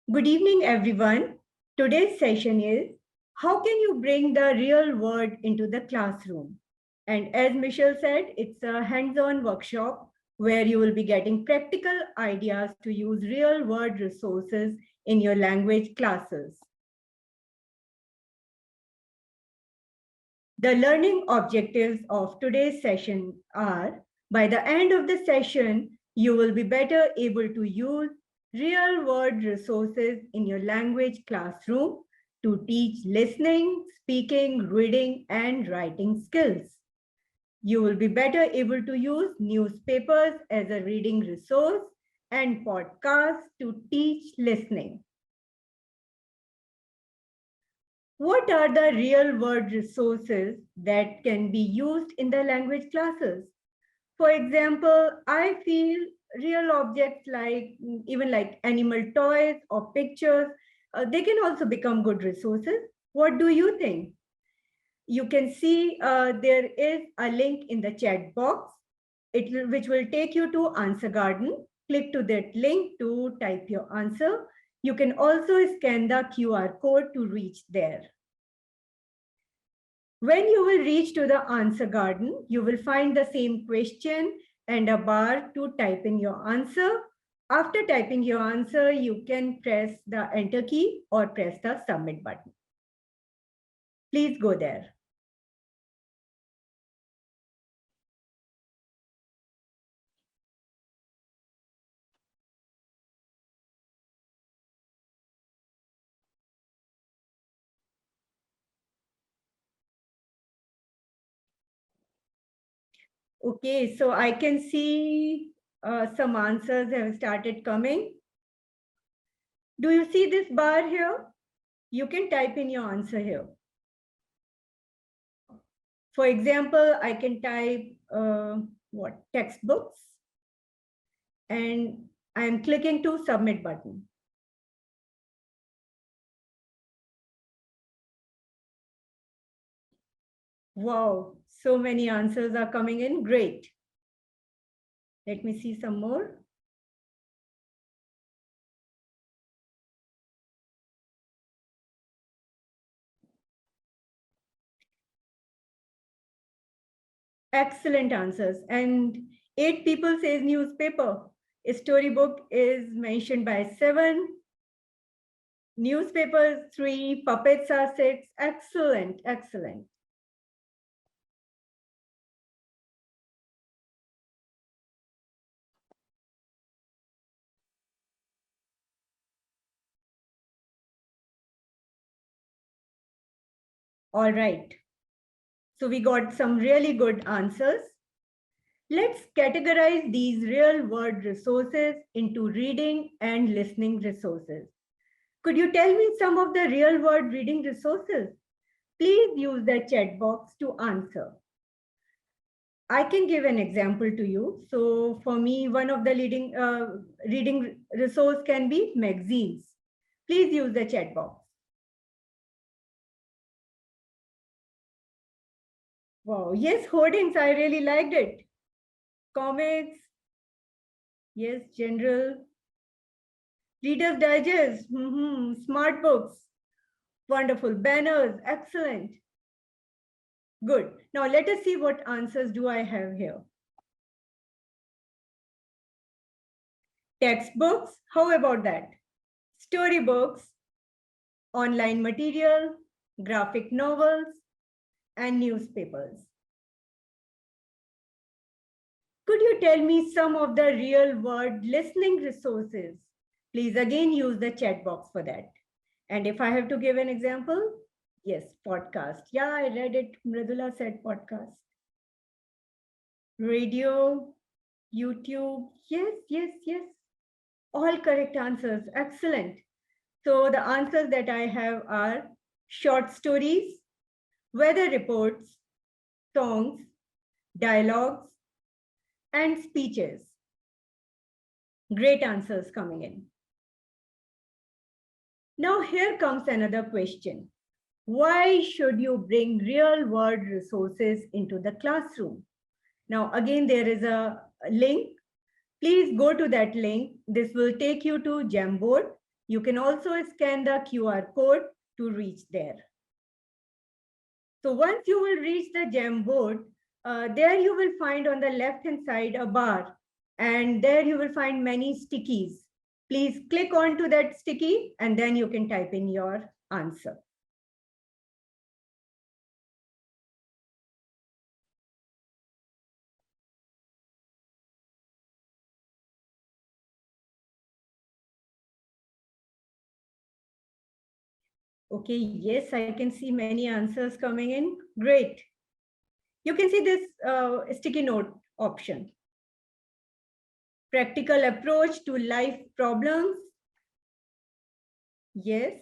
Good evening, everyone. Today's session is how can you bring the real world into the classroom? And as Michelle said, it's a hands-on workshop where you will be getting practical ideas to use real world resources in your language classes. The learning objectives of today's session are, by the end of the session, you will be better able to use real-world resources in your language classroom to teach listening, speaking, reading, and writing skills. You will be better able to use newspapers as a reading resource and podcasts to teach listening. What are the real-world resources that can be used in the language classes? For example, I feel real objects even like animal toys or pictures, they can also become good resources. What do you think? You can see there is a link in the chat box, which will take you to Answer Garden. Click to that link to type your answer. You can also scan the QR code to reach there. When you will reach to the Answer Garden, you will find the same question and a bar to type in your answer. After typing your answer, you can press the Enter key or press the Submit button. Please go there. Okay, so I can see some answers have started coming. Do you see this bar here? You can type in your answer here. For example, I can type textbooks, and I'm clicking to Submit button. Wow, so many answers are coming in. Great. Let me see some more. Excellent answers. And 8 people says newspaper. A storybook is mentioned by 7. Newspapers 3. Puppets are 6. Excellent, excellent. All right. So we got some really good answers. Let's categorize these real-world resources into reading and listening resources. Could you tell me some of the real-world reading resources? Please use the chat box to answer. I can give an example to you. So for me, one of the leading reading resource can be magazines. Please use the chat box. Wow, yes, hoardings, I really liked it. Comics, yes, general. Reader's Digest, smart books, wonderful. Banners, excellent. Good. Now let us see what answers do I have here. Textbooks, how about that? Storybooks, online material, graphic novels, and newspapers. Could you tell me some of the real-world listening resources? Please again use the chat box for that. And if I have to give an example, yes, podcast. Yeah, I read it. Mridula said podcast. Radio, YouTube. Yes, yes, yes. All correct answers. Excellent. So the answers that I have are short stories, weather reports, songs, dialogues, and speeches. Great answers coming in. Now here comes another question. Why should you bring real-world resources into the classroom? Now again, there is a link. Please go to that link. This will take you to Jamboard. You can also scan the QR code to reach there. So once you will reach the Jamboard, there you will find on the left-hand side a bar, and there you will find many stickies. Please click onto that sticky, and then you can type in your answer. Okay, yes, I can see many answers coming in. Great. You can see this sticky note option. Practical approach to life problems. Yes.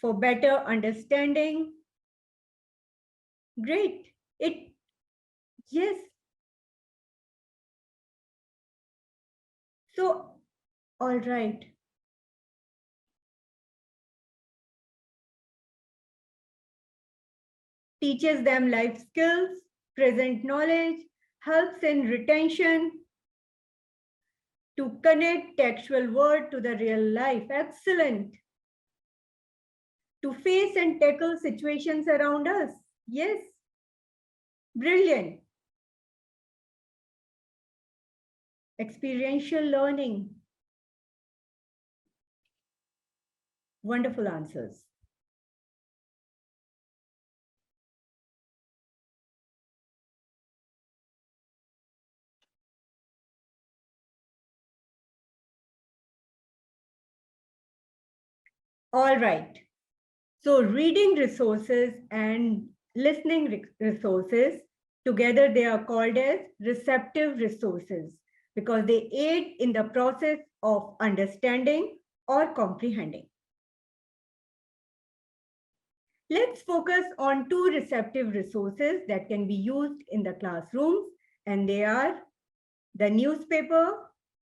For better understanding. Great. Yes. So, all right. Teaches them life skills, present knowledge, helps in retention, to connect textual word to the real life. Excellent. To face and tackle situations around us. Yes. Brilliant. Experiential learning. Wonderful answers. All right. So reading resources and listening resources, together they are called as receptive resources because they aid in the process of understanding or comprehending. Let's focus on two receptive resources that can be used in the classrooms, and they are the newspaper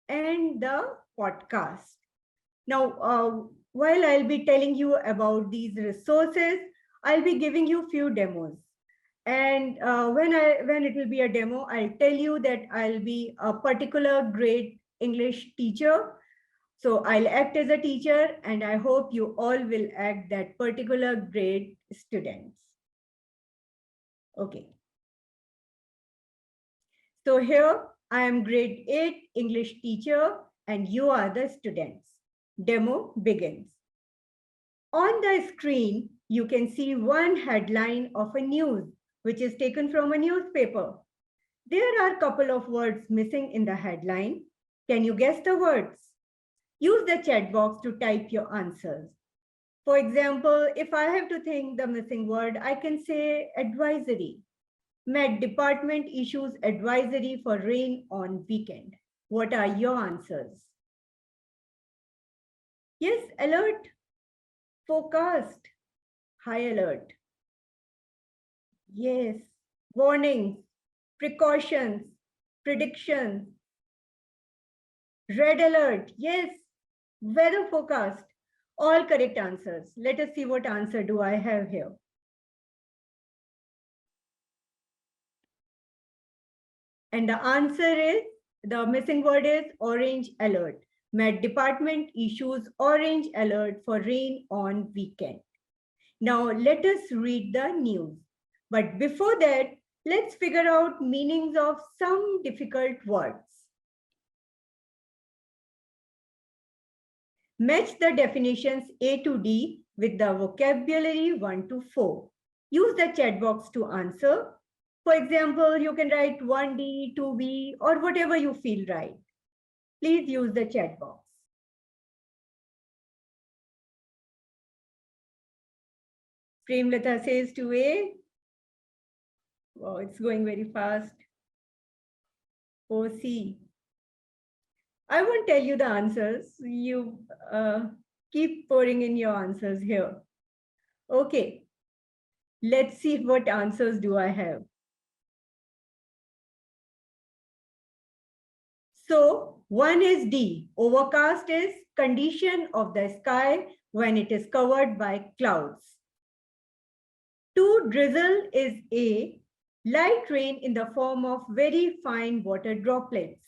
and the podcast. Now, while I'll be telling you about these resources, I'll be giving you few demos. And when it will be a demo, I'll tell you that I'll be a particular grade English teacher. So I'll act as a teacher, and I hope you all will act that particular grade students. Okay. So here I am grade 8 English teacher, and you are the students. Demo begins. On the screen, you can see one headline of a news, which is taken from a newspaper. There are a couple of words missing in the headline. Can you guess the words? Use the chat box to type your answers. For example, if I have to think the missing word, I can say advisory. Met department issues advisory for rain on weekend. What are your answers? Yes, alert. Forecast. High alert. Yes. Warnings. Precautions. Predictions. Red alert. Yes. Weather forecast. All correct answers. Let us see what answer do I have here. And the answer is, the missing word is orange alert. Met department issues orange alert for rain on weekend. Now let us read the news. But before that, let's figure out meanings of some difficult words. Match the definitions A to D with the vocabulary 1 to 4. Use the chat box to answer. For example, you can write 1D, 2B, or whatever you feel right. Please use the chat box. Premlata says 2A. Wow, it's going very fast. OC. I won't tell you the answers. You keep pouring in your answers here. Okay. Let's see what answers do I have. So 1 is D. Overcast is condition of the sky when it is covered by clouds. 2, drizzle is A. Light rain in the form of very fine water droplets.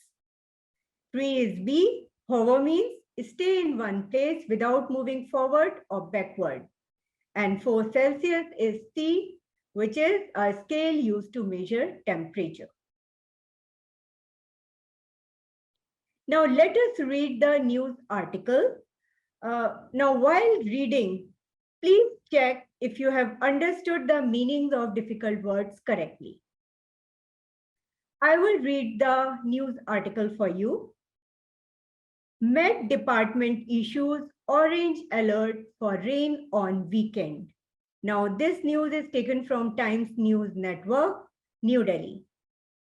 Tree is B. Hover means stay in one place without moving forward or backward. And 4 Celsius is C, which is a scale used to measure temperature. Now let us read the news article. Now while reading, please check if you have understood the meanings of difficult words correctly. I will read the news article for you. Met Department issues orange alert for rain on weekend. Now this news is taken from Times News Network, New Delhi.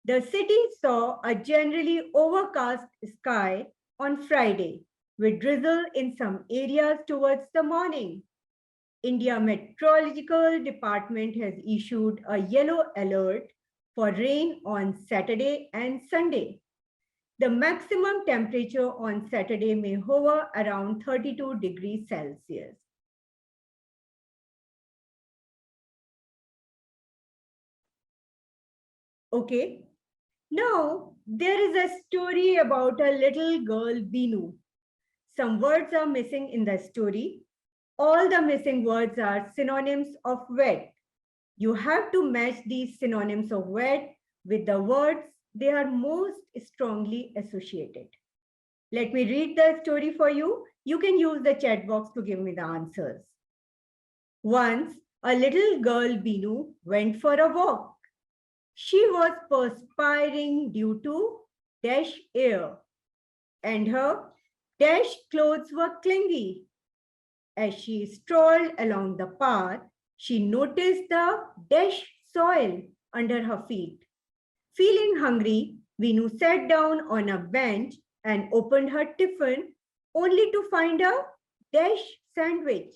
The city saw a generally overcast sky on Friday, with drizzle in some areas towards the morning. India Meteorological Department has issued a yellow alert for rain on Saturday and Sunday. The maximum temperature on Saturday may hover around 32 degrees Celsius. Okay. Now, there is a story about a little girl, Binu. Some words are missing in the story. All the missing words are synonyms of wet. You have to match these synonyms of wet with the words they are most strongly associated. Let me read the story for you. You can use the chat box to give me the answers. Once, a little girl, Binu, went for a walk. She was perspiring due to dash air, and her dash clothes were clingy. As she strolled along the path, she noticed the dash soil under her feet. Feeling hungry, Vinu sat down on a bench and opened her tiffin only to find a dash sandwich.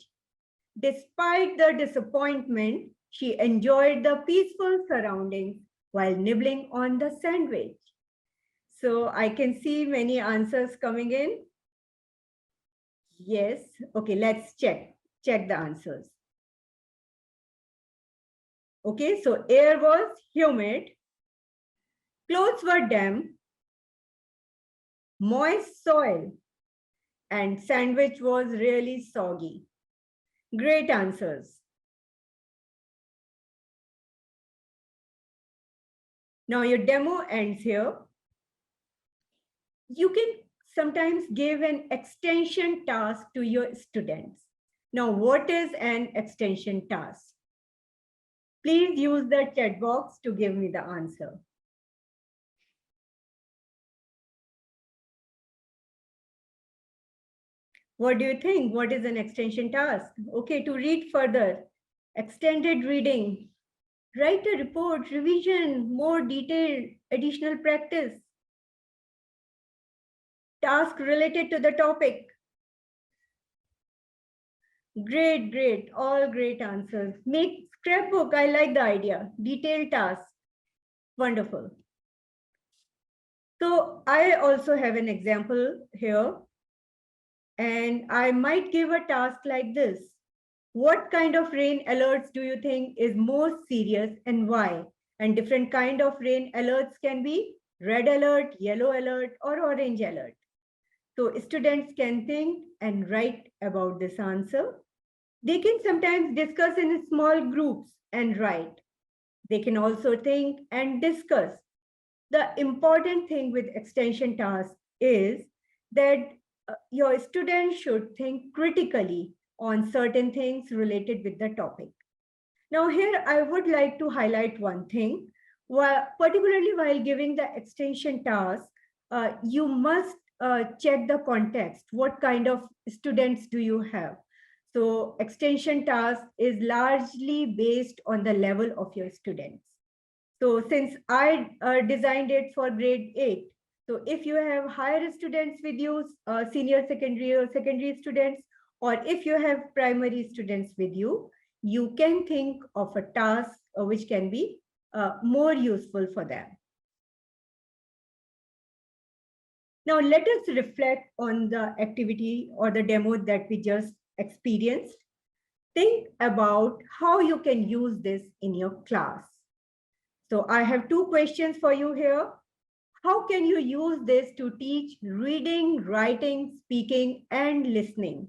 Despite the disappointment, she enjoyed the peaceful surroundings while nibbling on the sandwich. So I can see many answers coming in. Yes. Okay, let's check the answers. Okay, so air was humid, clothes were damp, moist soil, and sandwich was really soggy. Great answers. Now your demo ends here. You can sometimes give an extension task to your students. Now, what is an extension task? Please use the chat box to give me the answer. What do you think? What is an extension task? Okay, to read further, extended reading, write a report, revision, more detailed, additional practice, task related to the topic. Great, great, all great answers. Make scrapbook, I like the idea. Detailed task, wonderful. So I also have an example here, and I might give a task like this. What kind of rain alerts do you think is most serious and why? And different kind of rain alerts can be red alert, yellow alert, or orange alert. So students can think and write about this answer. They can sometimes discuss in small groups and write. They can also think and discuss. The important thing with extension tasks is that your students should think critically on certain things related with the topic. Now here I would like to highlight one thing, particularly while giving the extension task, you must check the context. What kind of students do you have? So extension task is largely based on the level of your students. So since I designed it for grade 8, so if you have higher students with you, senior secondary or secondary students, or if you have primary students with you, you can think of a task which can be more useful for them. Now let us reflect on the activity or the demo that we just experienced. Think about how you can use this in your class. So I have two questions for you here. How can you use this to teach reading, writing, speaking, and listening?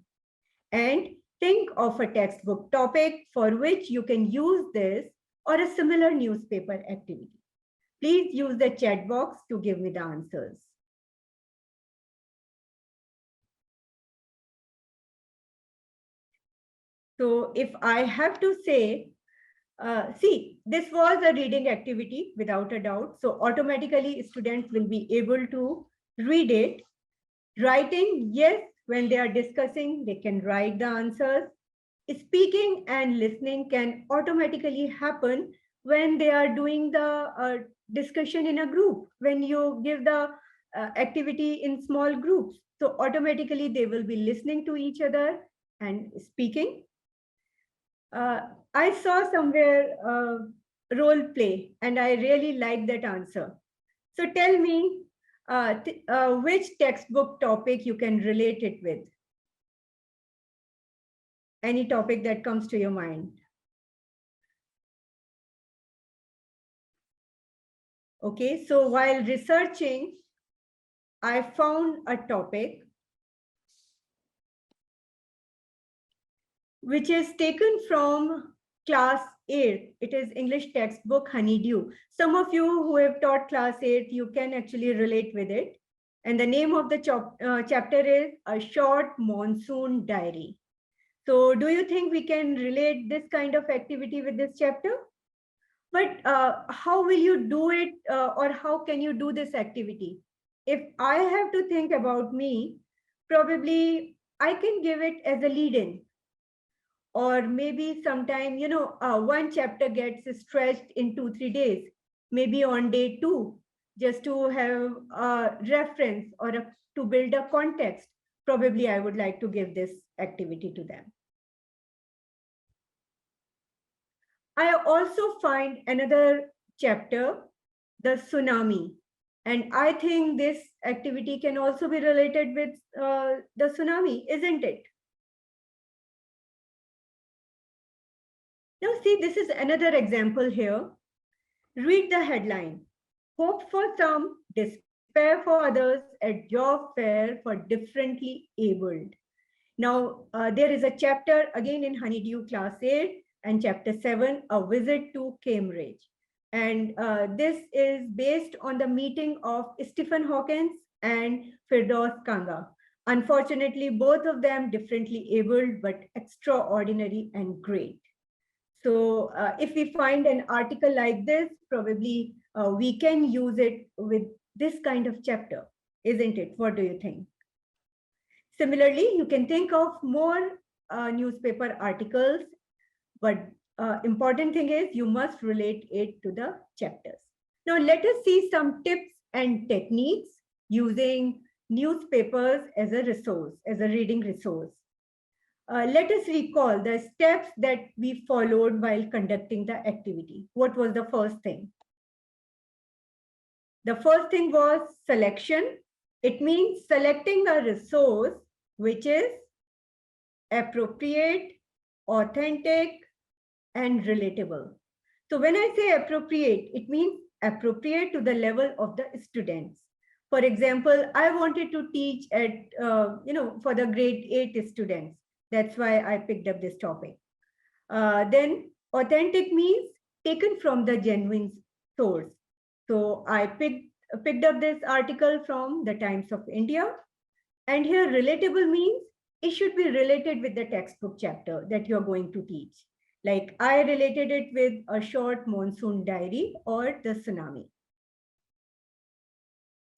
And think of a textbook topic for which you can use this or a similar newspaper activity. Please use the chat box to give me the answers. So if I have to say, see, this was a reading activity without a doubt. So automatically students will be able to read it. Writing, yes, when they are discussing, they can write the answers. Speaking and listening can automatically happen when they are doing the discussion in a group, when you give the activity in small groups. So automatically they will be listening to each other and speaking. I saw somewhere role play, and I really like that answer. So tell me which textbook topic you can relate it with. Any topic that comes to your mind. Okay, so while researching, I found a topic which is taken from class 8. It is English textbook Honeydew. Some of you who have taught class 8, you can actually relate with it. And the name of the chapter is A Short Monsoon Diary. So do you think we can relate this kind of activity with this chapter? But how will you do it or how can you do this activity? If I have to think about me, probably I can give it as a lead-in. Or maybe sometime, one chapter gets stretched in 2-3 days, maybe on day 2, just to have a reference or to build a context. Probably I would like to give this activity to them. I also find another chapter, the tsunami. And I think this activity can also be related with the tsunami, isn't it? Now see, this is another example here. Read the headline. Hope for some, despair for others at job fair for differently abled. Now, there is a chapter again in Honeydew Class 8 and chapter 7, A Visit to Cambridge. And this is based on the meeting of Stephen Hawkins and Firdaus Kanga. Unfortunately, both of them differently abled, but extraordinary and great. So if we find an article like this, probably we can use it with this kind of chapter, isn't it? What do you think? Similarly, you can think of more newspaper articles, but important thing is you must relate it to the chapters. Now let us see some tips and techniques using newspapers as a resource, as a reading resource. Let us recall the steps that we followed while conducting the activity. What was the first thing? The first thing was selection. It means selecting a resource which is appropriate, authentic, and relatable. So when I say appropriate, it means appropriate to the level of the students. For example, I wanted to teach at, for the grade 8 students. That's why I picked up this topic. Then authentic means taken from the genuine source. So I picked up this article from the Times of India. And here relatable means it should be related with the textbook chapter that you're going to teach. Like I related it with A Short Monsoon Diary or the tsunami.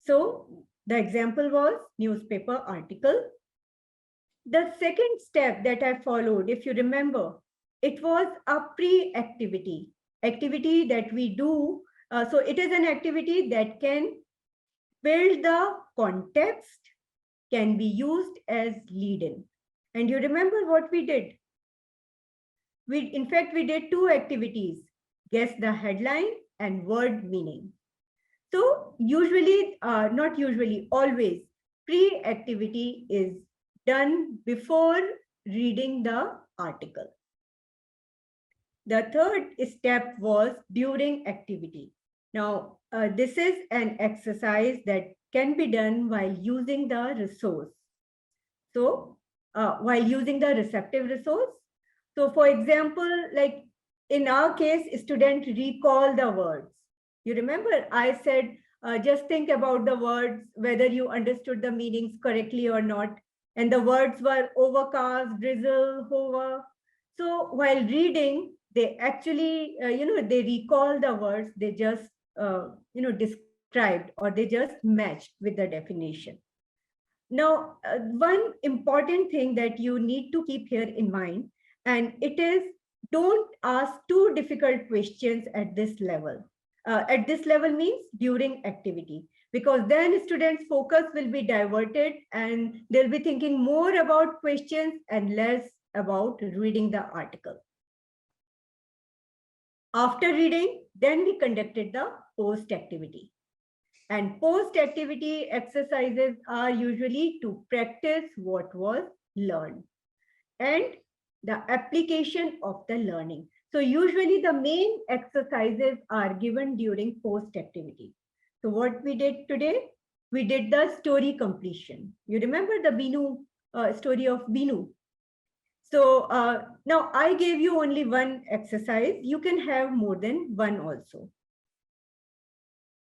So the example was newspaper article. The second step that I followed, if you remember, it was a pre-activity, activity that we do. So it is an activity that can build the context, can be used as lead-in. And you remember what we did? In fact, we did two activities, guess the headline and word meaning. So usually, not usually, always, pre-activity is done before reading the article. The third step was during activity. Now, this is an exercise that can be done while using the resource. So, while using the receptive resource. So, for example, like in our case, students recall the words. You remember I said, just think about the words, whether you understood the meanings correctly or not. And the words were overcast, drizzle, hover. So while reading, they actually, they recall the words, they just, described or they just matched with the definition. Now, one important thing that you need to keep here in mind, and it is don't ask too difficult questions at this level. At this level means during activity, because then students' focus will be diverted and they'll be thinking more about questions and less about reading the article. After reading, then we conducted the post activity. And post-activity exercises are usually to practice what was learned and the application of the learning. So usually the main exercises are given during post-activity. So what we did today, we did the story completion. You remember the Binu story of Binu? So now I gave you only one exercise. You can have more than one also.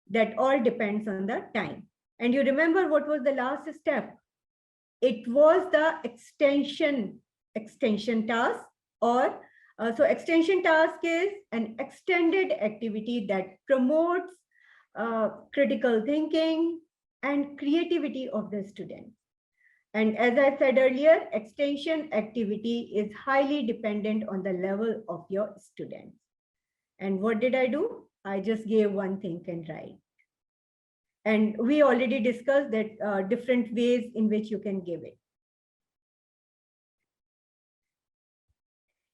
That all depends on the time. And you remember what was the last step? It was the extension task, or so extension task is an extended activity that promotes critical thinking and creativity of the students. And as I said earlier, extension activity is highly dependent on the level of your students. And what did I do? I just gave one think and write. And we already discussed that different ways in which you can give it.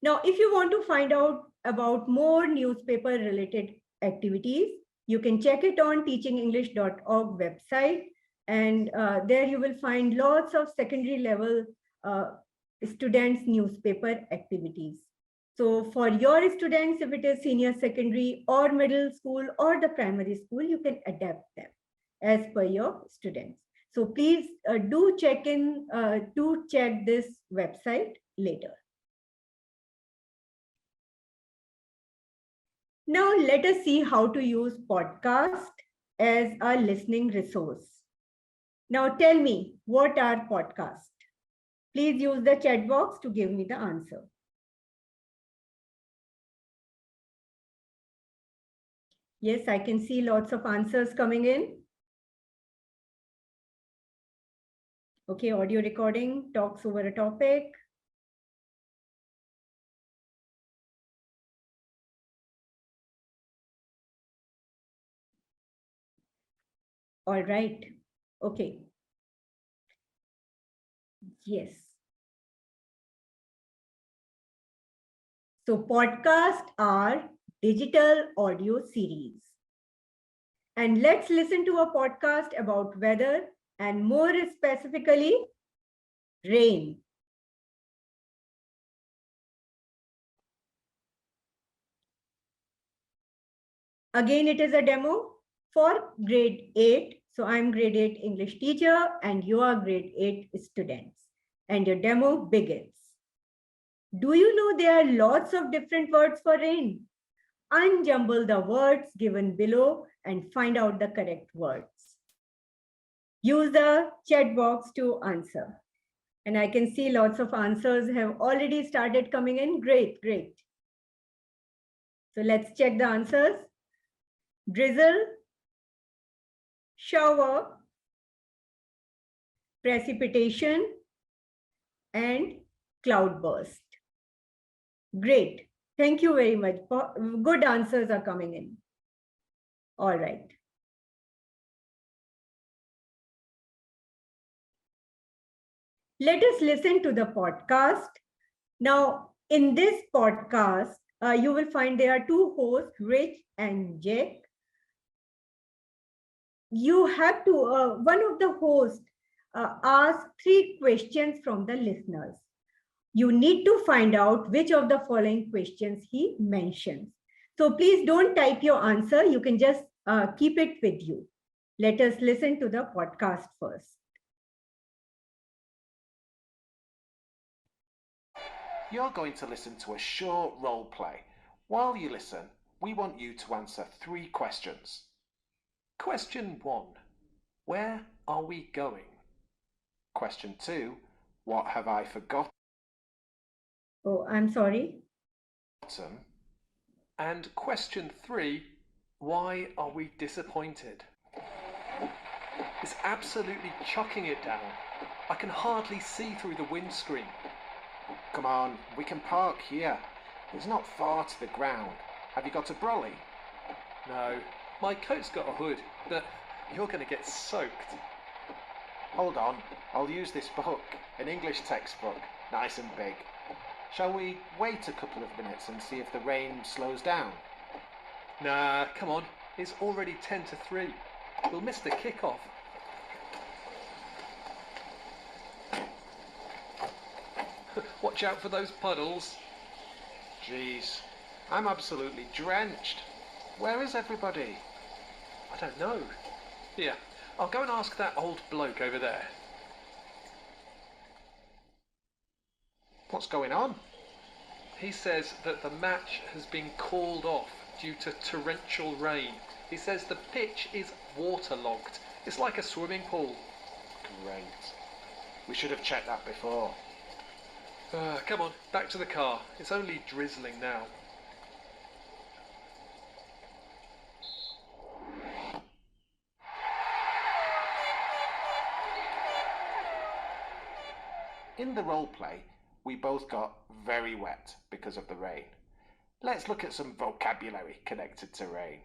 Now, if you want to find out about more newspaper related activities, you can check it on teachingenglish.org website. And there you will find lots of secondary level students' newspaper activities. So for your students, if it is senior secondary or middle school or the primary school, you can adapt them as per your students. So please do check this website later. Now let us see how to use podcast as a listening resource. Now tell me, what are podcasts? Please use the chat box to give me the answer. Yes, I can see lots of answers coming in. Okay, audio recording, talks over a topic. All right. Okay. Yes. So podcasts are digital audio series. And let's listen to a podcast about weather and more specifically, rain. Again, it is a demo for grade 8. So I'm grade 8 English teacher and you are grade 8 students. And your demo begins. Do you know there are lots of different words for rain? Unjumble the words given below and find out the correct words. Use the chat box to answer. And I can see lots of answers have already started coming in. Great, great. So let's check the answers. Drizzle, shower, precipitation, and cloudburst. Great. Thank you very much. Good answers are coming in. All right. Let us listen to the podcast. Now, in this podcast, you will find there are two hosts, Rich and Jack. You have to, one of the hosts ask 3 questions from the listeners. You need to find out which of the following questions he mentions. So please don't type your answer. You can just keep it with you. Let us listen to the podcast first. You're going to listen to a short role play. While you listen, we want you to answer 3 questions. Question 1. Where are we going? Question 2. What have I forgotten? Oh, I'm sorry. And question 3. Why are we disappointed? It's absolutely chucking it down. I can hardly see through the windscreen. Come on, we can park here. It's not far to the ground. Have you got a brolly? No, my coat's got a hood, but you're going to get soaked. Hold on, I'll use this book, an English textbook, nice and big. Shall we wait a couple of minutes and see if the rain slows down? Nah, come on, it's already 10 to 3. We'll miss the kickoff. Watch out for those puddles. Jeez, I'm absolutely drenched. Where is everybody? I don't know. Here, I'll go and ask that old bloke over there. What's going on? He says that the match has been called off due to torrential rain. He says the pitch is waterlogged. It's like a swimming pool. Great. We should have checked that before. Come on, back to the car. It's only drizzling now. In the role play, we both got very wet because of the rain. Let's look at some vocabulary connected to rain.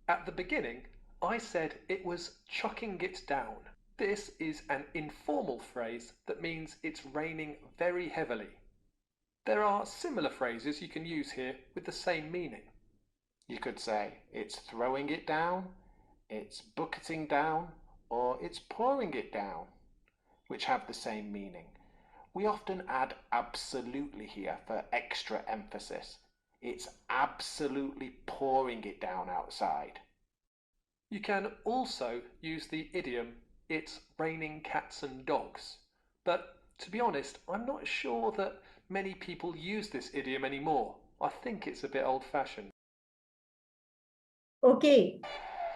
At the beginning, I said it was chucking it down. This is an informal phrase that means it's raining very heavily. There are similar phrases you can use here with the same meaning. You could say it's throwing it down, it's bucketing down, or it's pouring it down, which have the same meaning. We often add absolutely here for extra emphasis. It's absolutely pouring it down outside. You can also use the idiom, it's raining cats and dogs. But to be honest, I'm not sure that many people use this idiom anymore. I think it's a bit old-fashioned. Okay.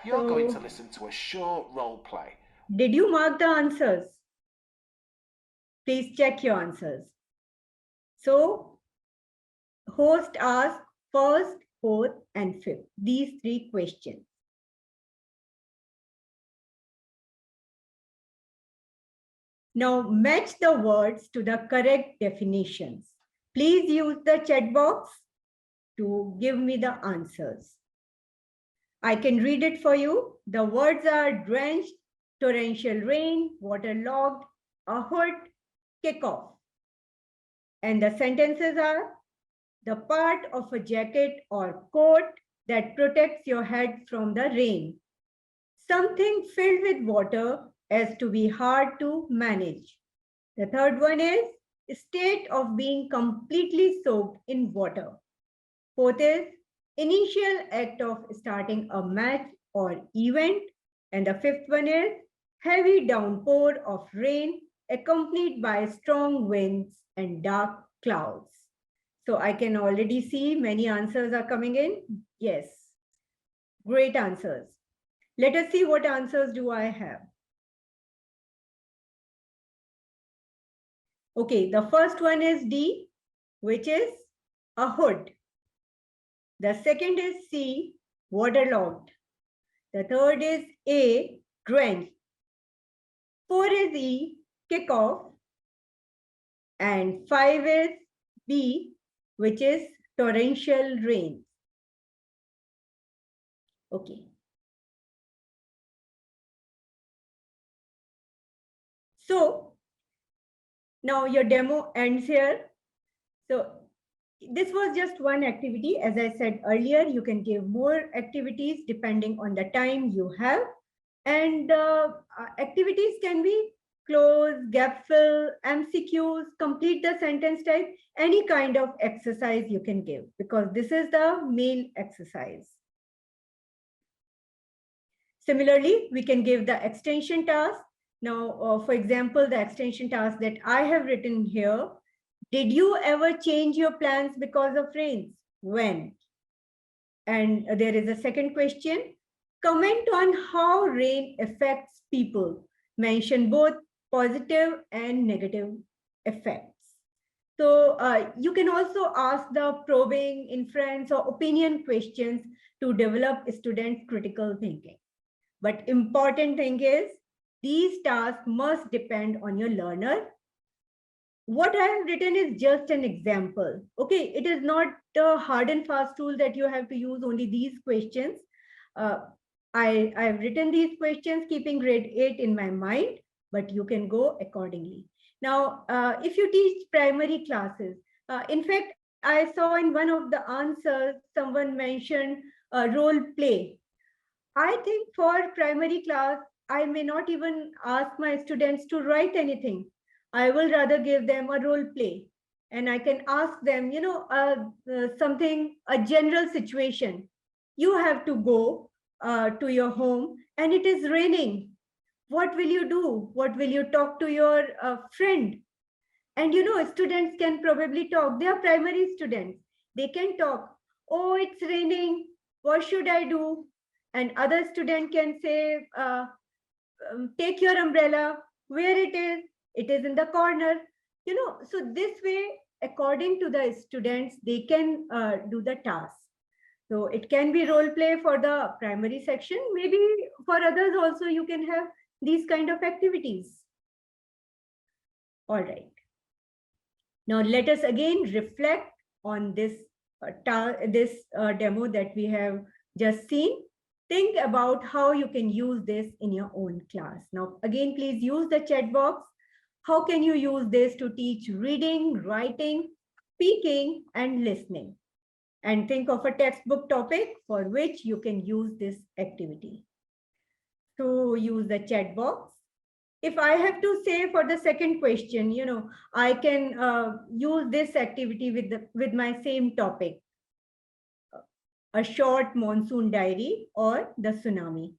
You're going to listen to a short role play. Did you mark the answers? Please check your answers. So, host asked first, fourth, and fifth. These 3 questions. Now, match the words to the correct definitions. Please use the chat box to give me the answers. I can read it for you. The words are drenched, torrential rain, waterlogged, a hood, kickoff. And the sentences are the part of a jacket or coat that protects your head from the rain. Something filled with water as to be hard to manage. The third one is a state of being completely soaked in water. Fourth is initial act of starting a match or event. And the fifth one is heavy downpour of rain accompanied by strong winds and dark clouds. So I can already see many answers are coming in. Yes, great answers. Let us see what answers do I have. Okay, the first one is D, which is a hood. The second is C, waterlogged. The third is A, drenched. 4 is E, kickoff. And 5 is B, which is torrential rain. Okay. So now your demo ends here. So this was just one activity. As I said earlier, you can give more activities depending on the time you have. And activities can be close, gap fill, MCQs, complete the sentence type, any kind of exercise you can give, because this is the main exercise. Similarly, we can give the extension task. Now, for example, the extension task that I have written here, did you ever change your plans because of rains? When? And there is a second question. Comment on how rain affects people. Mention both positive and negative effects. So you can also ask the probing, inference, or opinion questions to develop students' critical thinking. But important thing is, these tasks must depend on your learner. What I have written is just an example. Okay, it is not a hard and fast tool that you have to use only these questions. I've written these questions keeping grade 8 in my mind, but you can go accordingly. Now, if you teach primary classes, in fact, I saw in one of the answers, someone mentioned role play. I think for primary class, I may not even ask my students to write anything. I will rather give them a role play, and I can ask them, something, a general situation. You have to go to your home and it is raining. What will you do? What will you talk to your friend? And students can probably talk. They are primary students. They can talk. Oh, it's raining. What should I do? And other student can say, take your umbrella. Where it is? It is in the corner. So this way, according to the students, they can do the task. So it can be role play for the primary section. Maybe for others also, you can have these kind of activities. All right. Now let us again reflect on this demo that we have just seen. Think about how you can use this in your own class. Now, again, please use the chat box. How can you use this to teach reading, writing, speaking, and listening? And think of a textbook topic for which you can use this activity. So use the chat box. If I have to say for the second question, I can use this activity with my same topic, a short monsoon diary or the tsunami.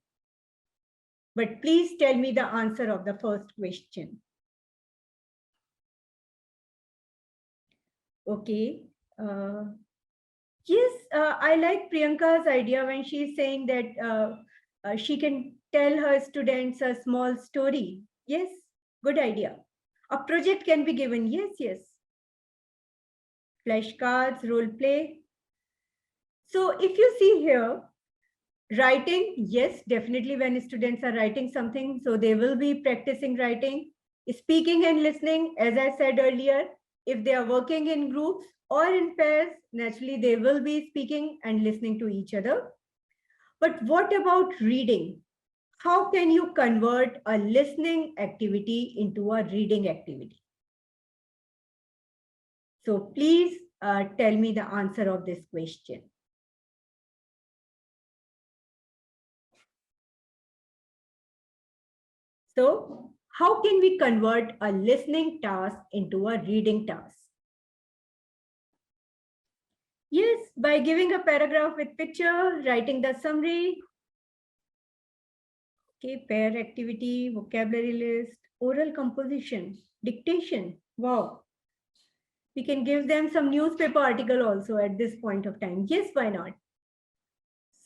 But please tell me the answer of the first question. Okay. Yes, I like Priyanka's idea when she's saying that she can tell her students a small story. Yes, good idea. A project can be given. Yes, yes. Flashcards, role play. So if you see here, writing, yes, definitely when students are writing something, so they will be practicing writing. Speaking and listening, as I said earlier, if they are working in groups or in pairs, naturally they will be speaking and listening to each other. But what about reading? How can you convert a listening activity into a reading activity? So please tell me the answer of this question. So how can we convert a listening task into a reading task? Yes, by giving a paragraph with picture, writing the summary. Okay, pair activity, vocabulary list, oral composition, dictation. Wow. We can give them some newspaper article also at this point of time. Yes, why not?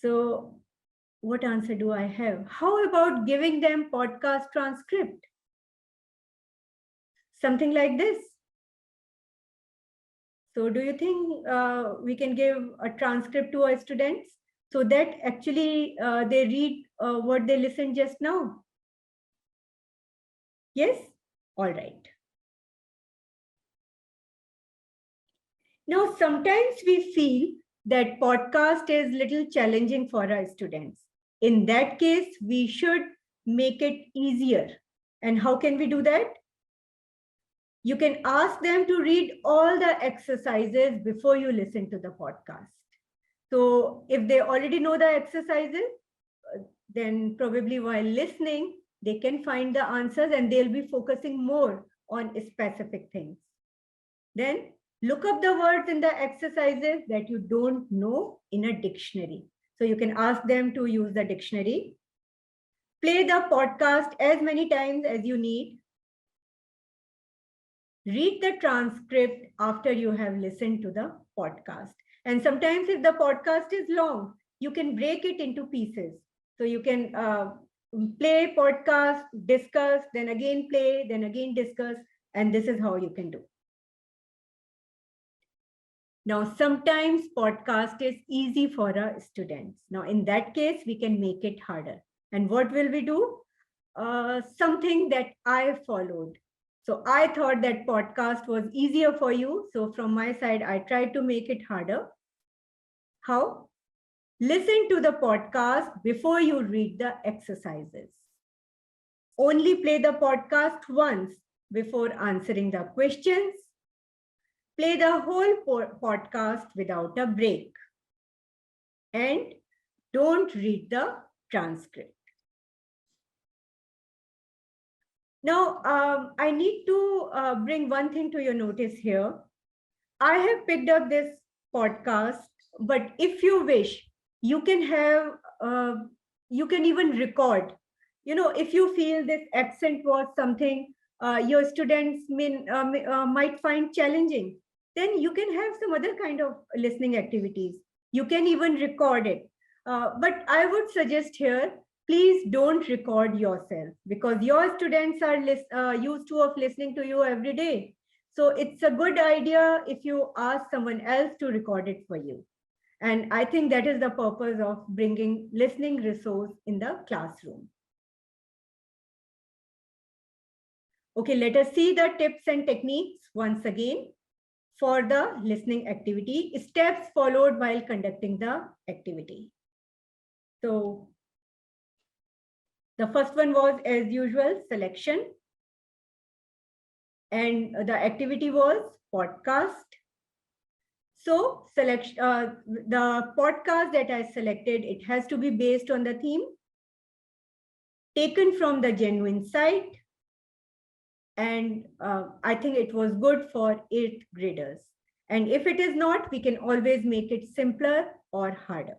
So what answer do I have? How about giving them podcast transcript? Something like this. So do you think we can give a transcript to our students so that actually they read what they listened just now? Yes? All right. Now, sometimes we feel that podcast is little challenging for our students. In that case, we should make it easier. And how can we do that? You can ask them to read all the exercises before you listen to the podcast. So if they already know the exercises, then probably while listening, they can find the answers and they'll be focusing more on specific things. Then look up the words in the exercises that you don't know in a dictionary. So you can ask them to use the dictionary. Play the podcast as many times as you need. Read the transcript after you have listened to the podcast. And sometimes if the podcast is long, you can break it into pieces. So you can play podcast, discuss, then again play, then again discuss. And this is how you can do. Now, sometimes podcast is easy for our students. Now, in that case, we can make it harder. And what will we do? Something that I followed. So I thought that podcast was easier for you. So from my side, I tried to make it harder. How? Listen to the podcast before you read the exercises. Only play the podcast once before answering the questions. Play the whole podcast without a break. And don't read the transcript. Now, I need to bring one thing to your notice here. I have picked up this podcast, but if you wish, you can have, you can even record. You know, if you feel this accent was something your students might find challenging, then you can have some other kind of listening activities. You can even record it. But I would suggest here, please don't record yourself because your students are used to of listening to you every day. So it's a good idea if you ask someone else to record it for you. And I think that is the purpose of bringing listening resource in the classroom. Okay, let us see the tips and techniques once again for the listening activity, steps followed while conducting the activity. So the first one was, as usual, selection. And the activity was podcast. So the podcast that I selected, it has to be based on the theme, taken from the genuine site. And I think it was good for 8th graders. And if it is not, we can always make it simpler or harder.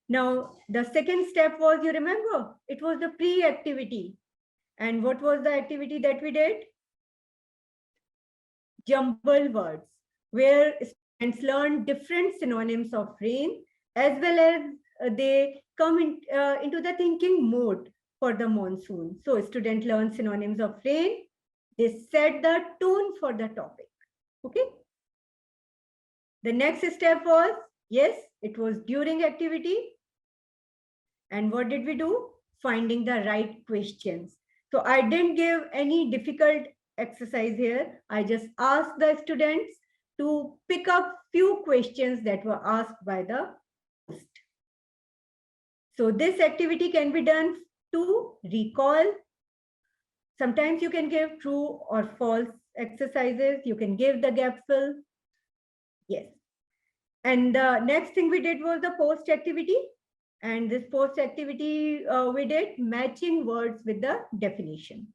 Now, the second step was, you remember, it was the pre-activity. And what was the activity that we did? Jumble words, where students learn different synonyms of rain, as well as they come into the thinking mode for the monsoon. So students learn synonyms of rain. They set the tone for the topic. Okay. The next step was, yes, it was during activity. And what did we do? Finding the right questions. So I didn't give any difficult exercise here. I just asked the students to pick up few questions that were asked by the host. So this activity can be done to recall. Sometimes you can give true or false exercises. You can give the gap fill. Yes. And the next thing we did was the post activity. And this post activity, we did matching words with the definition.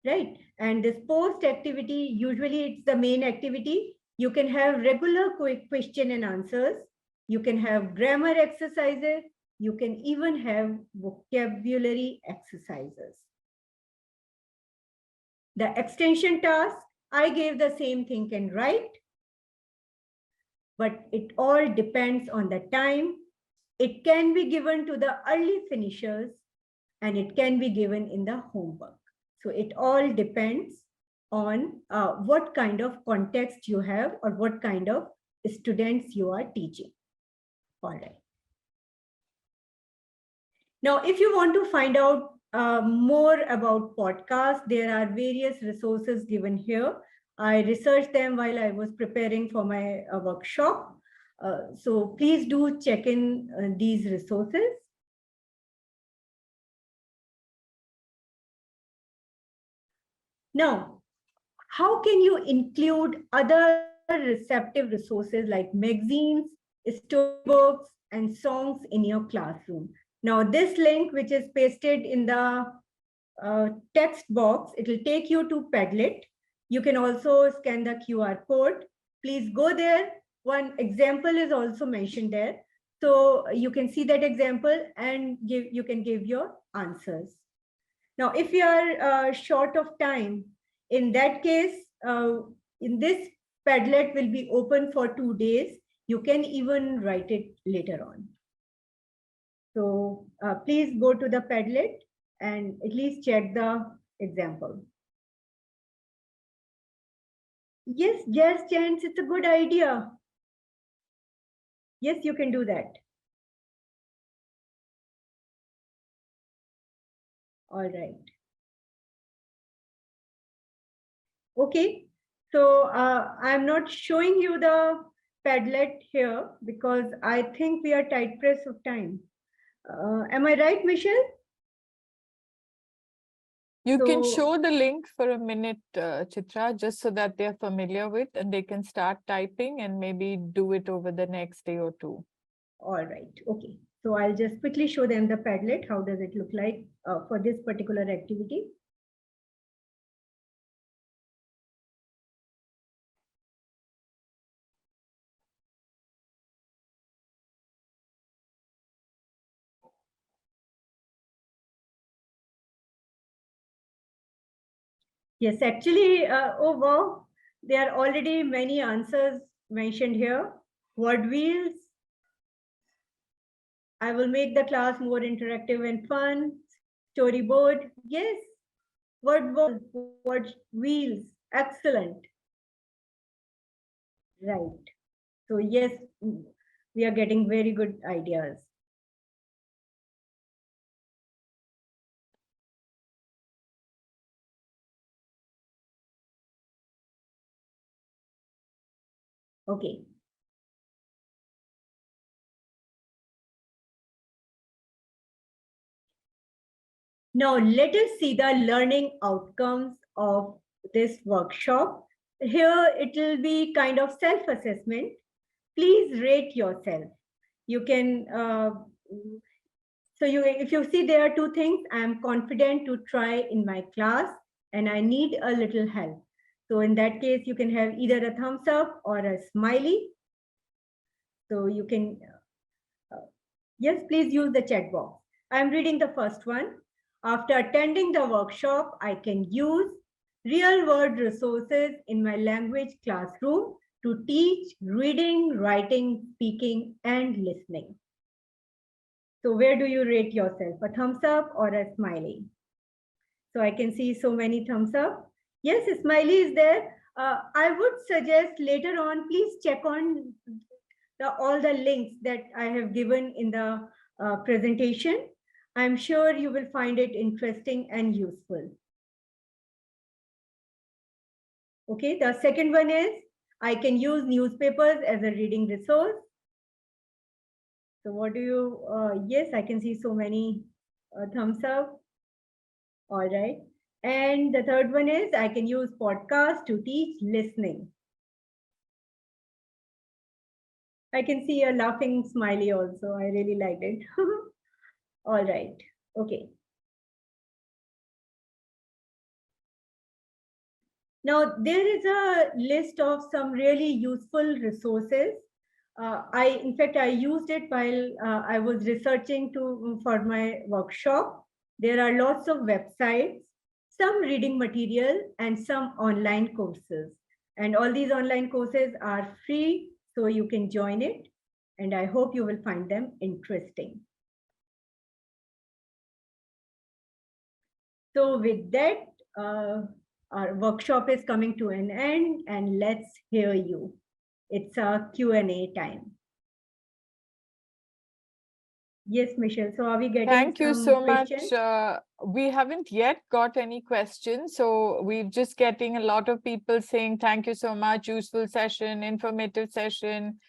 Right. And this post activity, usually it's the main activity. You can have regular quick question and answers. You can have grammar exercises. You can even have vocabulary exercises. The extension task, I gave the same think and write. But it all depends on the time. It can be given to the early finishers and it can be given in the homework. So it all depends on what kind of context you have or what kind of students you are teaching. All right. Now, if you want to find out more about podcasts, there are various resources given here. I researched them while I was preparing for my workshop. So please do check in these resources. Now, how can you include other receptive resources like magazines, storybooks, and songs in your classroom? Now this link, which is pasted in the text box, it will take you to Padlet. You can also scan the QR code. Please go there. One example is also mentioned there. So you can see that example and you can give your answers. Now, if you are short of time, in that case, in this Padlet will be open for 2 days. You can even write it later on. So please go to the Padlet and at least check the example. Yes, chance, it's a good idea. Yes, you can do that. All right. Okay, so I'm not showing you the Padlet here because I think we are tight press of time. Am I right, Michelle? You can show the link for a minute, Chitra, just so that they're familiar with and they can start typing and maybe do it over the next day or two. All right. Okay. So I'll just quickly show them the Padlet. How does it look like for this particular activity? Yes, actually, oh wow, there are already many answers mentioned here. Word wheels. I will make the class more interactive and fun. Storyboard. Yes. Word walls, word wheels. Excellent. Right. So yes, we are getting very good ideas. Okay. Now let us see the learning outcomes of this workshop. Here it will be kind of self-assessment. Please rate yourself. You can, if you see there are two things, I am confident to try in my class and I need a little help. So in that case, you can have either a thumbs up or a smiley. So you can, yes, please use the chat box. I'm reading the first one. After attending the workshop, I can use real world resources in my language classroom to teach reading, writing, speaking, and listening. So where do you rate yourself? A thumbs up or a smiley? So I can see so many thumbs up. Yes, a smiley is there. I would suggest later on, please check on all the links that I have given in the presentation. I'm sure you will find it interesting and useful. Okay, the second one is, I can use newspapers as a reading resource. So what do you, yes, I can see so many thumbs up. All right. And the third one is, I can use podcasts to teach listening. I can see a laughing smiley also. I really liked it. All right. Okay. Now, there is a list of some really useful resources. In fact, I used it while I was researching for my workshop. There are lots of websites, some reading material, and some online courses. And all these online courses are free, so you can join it. And I hope you will find them interesting. So with that, our workshop is coming to an end, and let's hear you. It's a Q&A time. Yes, Michelle. So are we getting Thank you so questions? much. We haven't yet got any questions. So we're just getting a lot of people saying, thank you so much, useful session, informative session.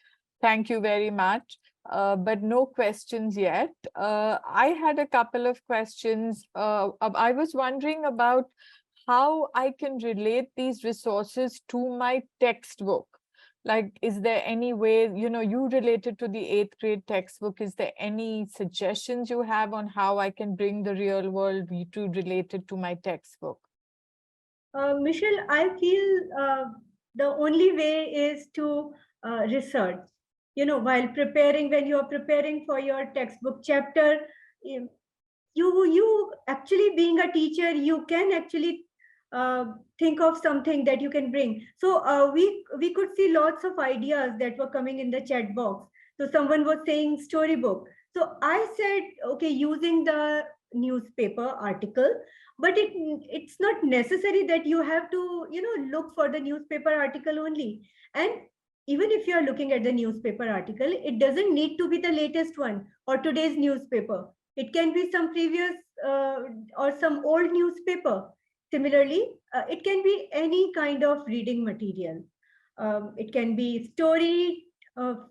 Thank you very much. But no questions yet. I had a couple of questions. I was wondering about how I can relate these resources to my textbook. Like, is there any way, you related to the 8th grade textbook, is there any suggestions you have on how I can bring the real world to relate it to my textbook? Michelle, I feel the only way is to research. While preparing, when you are preparing for your textbook chapter, you you actually being a teacher, you can actually uh, think of something that you can bring. So we could see lots of ideas that were coming in the chat box. So someone was saying storybook. So I said, okay, using the newspaper article, but it's not necessary that you have to look for the newspaper article only. And even if you are looking at the newspaper article, it doesn't need to be the latest one or today's newspaper. It can be some previous uh, or some old newspaper. Similarly, it can be any kind of reading material. It can be story,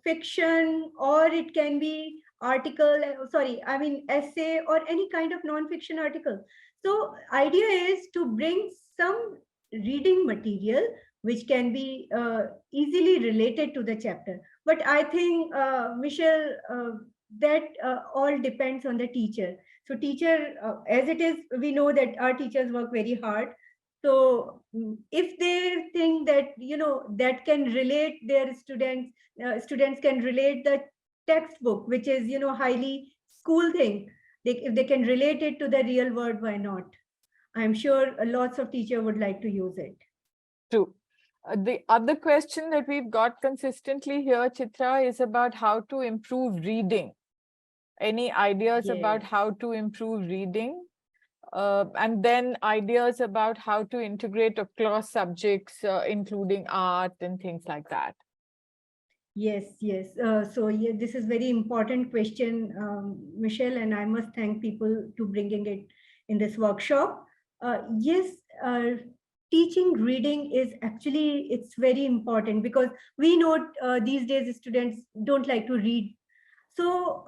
fiction, or it can be article, sorry, I mean essay or any kind of non-fiction article. So idea is to bring some reading material which can be easily related to the chapter. But I think, Michelle, that all depends on the teacher. So teacher, as it is, we know that our teachers work very hard. So if they think that that can relate their students, students can relate the textbook, which is highly school thing. If they can relate it to the real world, why not? I'm sure lots of teachers would like to use it. True. The other question that we've got consistently here, Chitra, is about how to improve reading. Any ideas about Yes. how to improve reading? And then ideas about how to integrate across subjects, including art and things like that. Yes, yes. So yeah, this is very important question, Michelle, and I must thank people to bringing it in this workshop. Yes, teaching reading is actually, it's very important because we know these days students don't like to read. So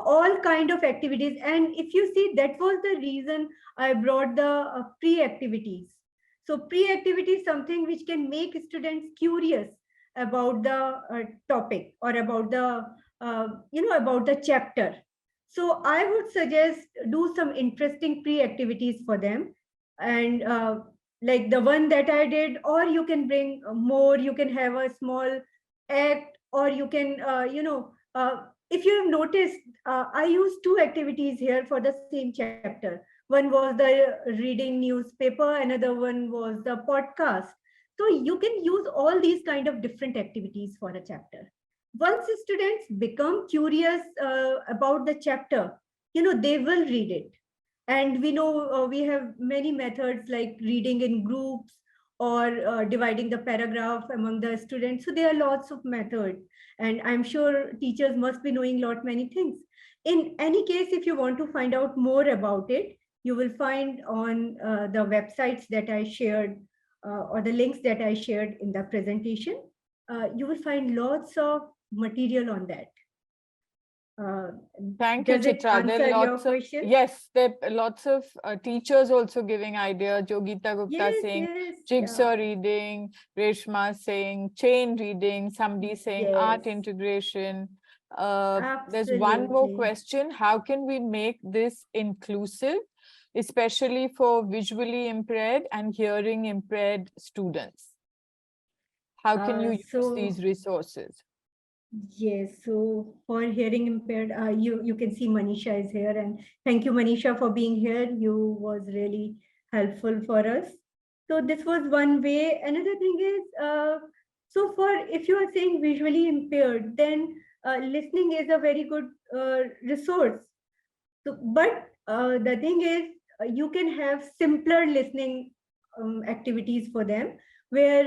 all kind of activities, and if you see, that was the reason I brought the pre-activities. So pre-activity is something which can make students curious about the topic or about the about the chapter. So I would suggest do some interesting pre-activities for them, and like the one that I did, or you can bring more. You can have a small act, or you can if you have noticed, I used two activities here for the same chapter. One was the reading newspaper, another one was the podcast. So you can use all these kind of different activities for a chapter. Once students become curious about the chapter, they will read it. And we know we have many methods like reading in groups, or dividing the paragraph among the students. So there are lots of methods, and I'm sure teachers must be knowing lot many things. In any case, if you want to find out more about it, you will find on the websites that I shared, or the links that I shared in the presentation. You will find lots of material on that. uh, Thank you, does it Chitra. There answer are your lots of, question? yes, there are lots of teachers also giving ideas. Yogita Gupta Yes, saying yes, jigsaw yeah. reading, Reshma saying chain reading, somebody saying Yes, art integration. There's one more absolutely. question. How can we make this inclusive, especially for visually impaired and hearing impaired students? How can you use So these resources? yes, so for hearing impaired, you can see Manisha is here, and thank you, Manisha, for being here. You was really helpful for us. So this was one way. Another thing is, so for if you are saying visually impaired, then listening is a very good resource. So, but the thing is, you can have simpler listening activities for them, where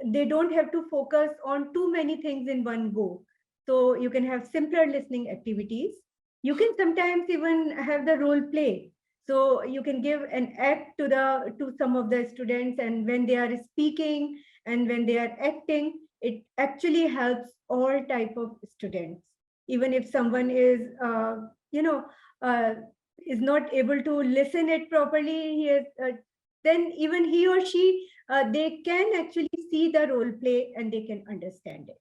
they don't have to focus on too many things in one go. So you can have simpler listening activities. You can sometimes even have the role play. So you can give an act to some of the students, and when they are speaking and when they are acting, it actually helps all type of students. Even if someone is you know uh, is not able to listen it properly, he is then even he or she, they can actually see the role play and they can understand it.